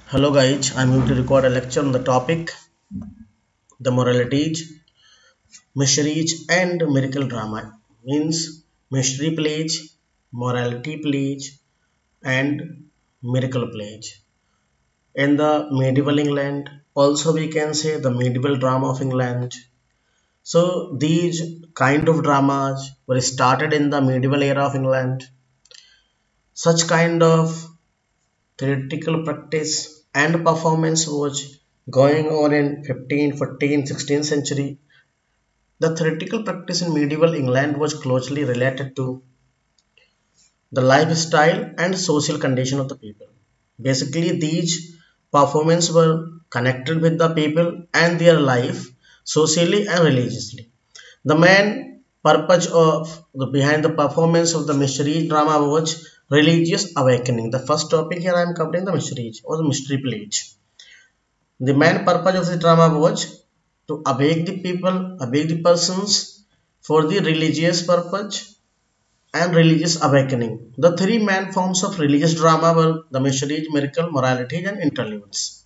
Hello guys, I'm going to record a lecture on the topic the moralities, mysteries and miracle drama. Means mystery plays, morality plays and miracle plays. In the medieval England, also we can say the medieval drama of England. So these kind of dramas were started in the medieval era of England. Such kind of theoretical practice and performance was going on in 15th, 14th, 16th century. The theoretical practice in medieval England was closely related to the lifestyle and social condition of the people. Basically, these performances were connected with the people and their life socially and religiously. The main purpose of the behind the performance of the mystery drama was religious awakening. The first topic here I am covering the mysteries or the mystery plays. The main purpose of the drama was to awake the people, awake the persons for the religious purpose and religious awakening. The three main forms of religious drama were the mysteries, miracle, morality, and interludes.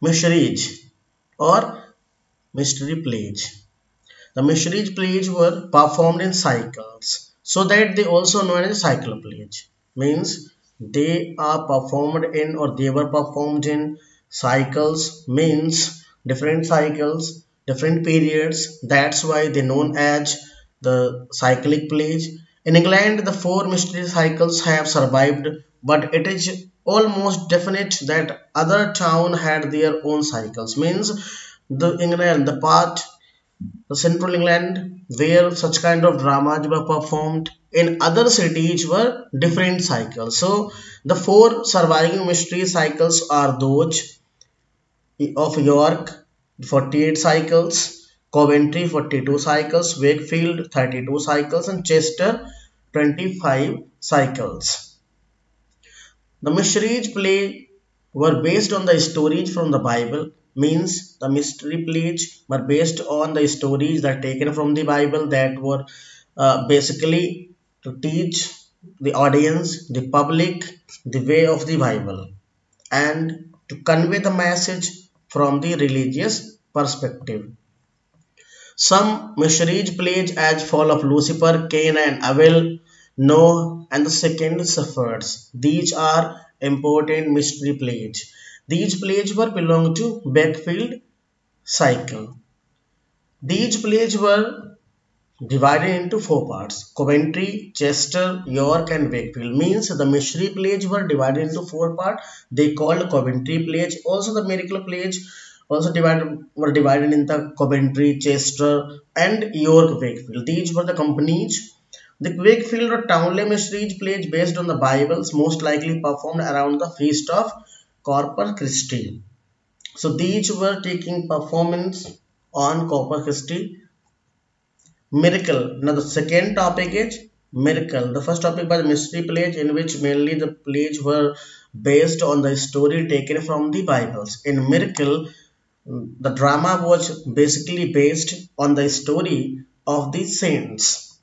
Mysteries or mystery plays. The mysteries plays were performed in cycles, so that they also known as cycle plays. Means they are performed in or they were performed in cycles. Means different cycles, different periods. That's why they known as the cyclic plays. In England, the four mystery cycles have survived, but it is almost definite that other town had their own cycles. Means the England, the part the central England where such kind of dramas were performed in other cities were different cycles. So the four surviving mystery cycles are those of York 48 cycles, Coventry 42 cycles, Wakefield 32 cycles and Chester 25 cycles. The mysteries play were based on the stories from the Bible. Means the mystery plays were based on the stories that taken from the Bible that were basically to teach the audience, the public, the way of the Bible and to convey the message from the religious perspective. Some mysteries plays as fall of Lucifer, Cain and Abel, Noah and the second shepherds. These are important mystery plays. These plays were belong to Wakefield cycle. These plays were divided into four parts. Coventry, Chester, York and Wakefield. Means the mystery plays were divided into four parts. They called Coventry plays. Also the miracle plays also were divided into Coventry, Chester and York Wakefield. These were the companies. The Wakefield or Townley mysteries plays based on the Bibles most likely performed around the feast of Corpus Christi. So these were taking performance on Corpus Christi. Miracle. Now the second topic is miracle. The first topic was mystery plays in which mainly the plays were based on the story taken from the Bibles. In miracle, the drama was basically based on the story of the saints.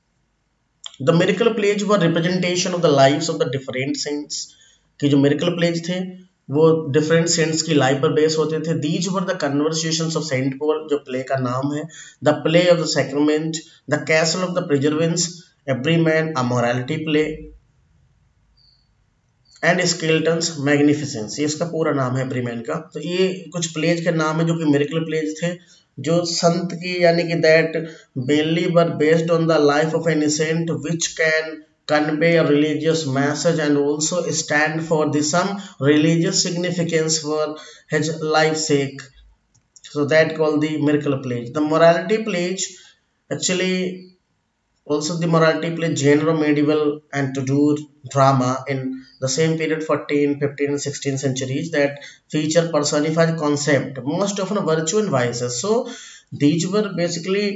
The miracle plays were representation of the lives of the different saints. कि जो miracle plays थे वो different saints की life पर base होते थे. These were the conversations of Saint Paul जो play का नाम है. The play of the sacrament, the castle of the perseverance, Everyman a morality play and Skelton's magnificence. ये इसका पूरा नाम है एवरी मैन का. तो ये कुछ प्लेज के नाम है जो कि मिरेकल प्लेज थे जो संत की यानी कि that mainly were based on the life of an saint which can convey a religious message and also stand for the some religious significance for his life's sake. So that called the miracle pledge. The morality pledge actually also the morality pledge genre medieval and Tudor drama in the same period 14, 15 and 16th centuries that feature personified concept most often virtue and vices. So these were basically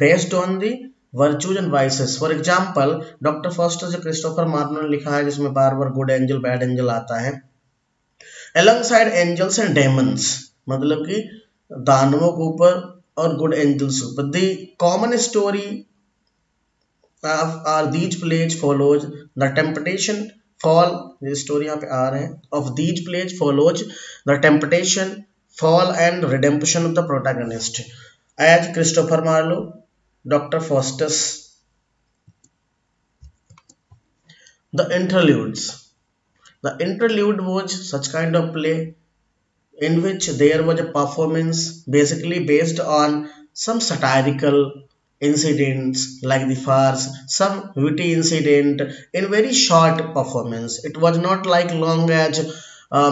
based on the virtues and vices. For example doctor Faustus जो Christopher Marlowe ने लिखा है जिसमें बार बार good angel bad angel आता है. Alongside angels and demons मतलब कि दानवों के ऊपर और गुड एंजल्स ऊपर. The common story are these plays follows the temptation fall, ये स्टोरी यहाँ पे आ रहे हैं, of these plays follows the temptation, fall and redemption of the protagonist as Christopher Marlowe, Dr. Faustus. The interludes. The interlude was such kind of play in which there was a performance basically based on some satirical incidents like the farce, some witty incident in very short performance. It was not like long as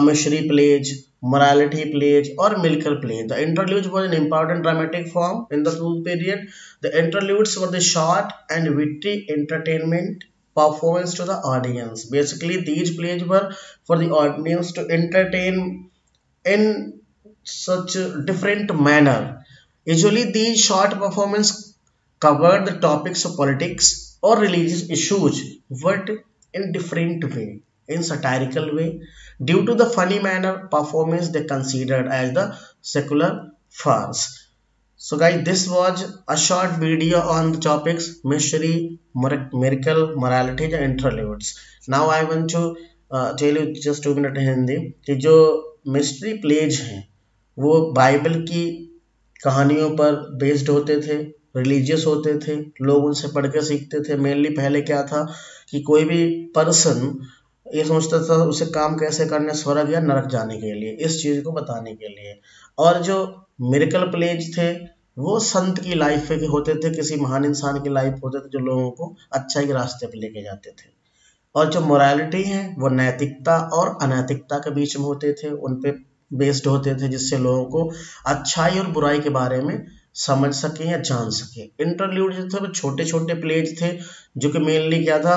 mystery plays, morality plays, or Milker plays. The interludes was an important dramatic form in the two period. The interludes were the short and witty entertainment performance to the audience. Basically, these plays were for the audience to entertain in such a different manner. Usually, these short performances cover the topics of politics or religious issues, but in different way, in satirical way. Due to the funny manner performance, they considered as the secular farce. So, guys, this was a short video on the topics mystery, miracle, morality, and interludes. Now, I want to tell you just 2 minutes in Hindi कि जो mystery pledge हैं वो Bible की कहानियों पर based होते थे, religious होते थे, लोग उनसे पढ़ के सीखते थे। मेनली पहले क्या था कि कोई भी पर्सन ये सोचता था उसे काम कैसे करने स्वर्ग या नरक जाने के लिए, इस चीज को बताने के लिए। और जो मिरेकल प्लेज थे वो संत की लाइफ के होते थे, किसी महान इंसान की लाइफ होते थे जो लोगों को अच्छाई के रास्ते पे लेके जाते थे। और जो मोरालिटी है वो नैतिकता और अनैतिकता के बीच में होते थे, उन पे बेस्ड होते थे, जिससे लोगों को अच्छाई और बुराई के बारे में समझ सके या जान सके। इंटरल्यूड जो थे वो छोटे छोटे प्लेज थे जो कि मेनली क्या था,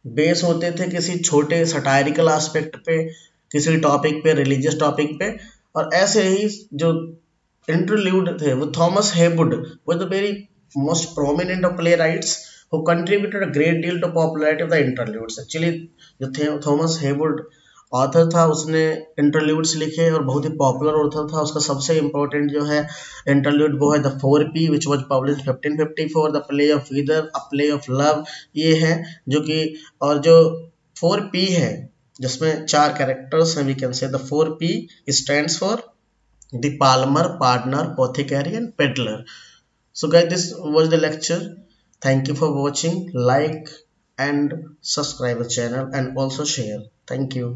बेस होते थे किसी छोटे सटायरिकल एस्पेक्ट पे, किसी टॉपिक पे, रिलीजियस टॉपिक पे। और ऐसे ही जो इंटरल्यूड थे वो Thomas Heywood was the very most prominent of play rights who contributed a great deal to popularity of the interludes. Actually, जो थे थॉमस हेवुड ऑथर था उसने इंटरल्यूड्स लिखे और बहुत ही पॉपुलर ऑथर था। उसका सबसे इम्पोर्टेंट जो है इंटरल्यूड वो है the 4P which was publish 1554, the play of either, a play of love, ये है जो कि, और जो 4P है जिसमें 4 कैरेक्टर्स हैं, we can say the 4P stands for the palmer, partner, pothecary and pedlar. So guys, this was the lecture. Thank you for watching. Like and subscribe the channel and also share. Thank you.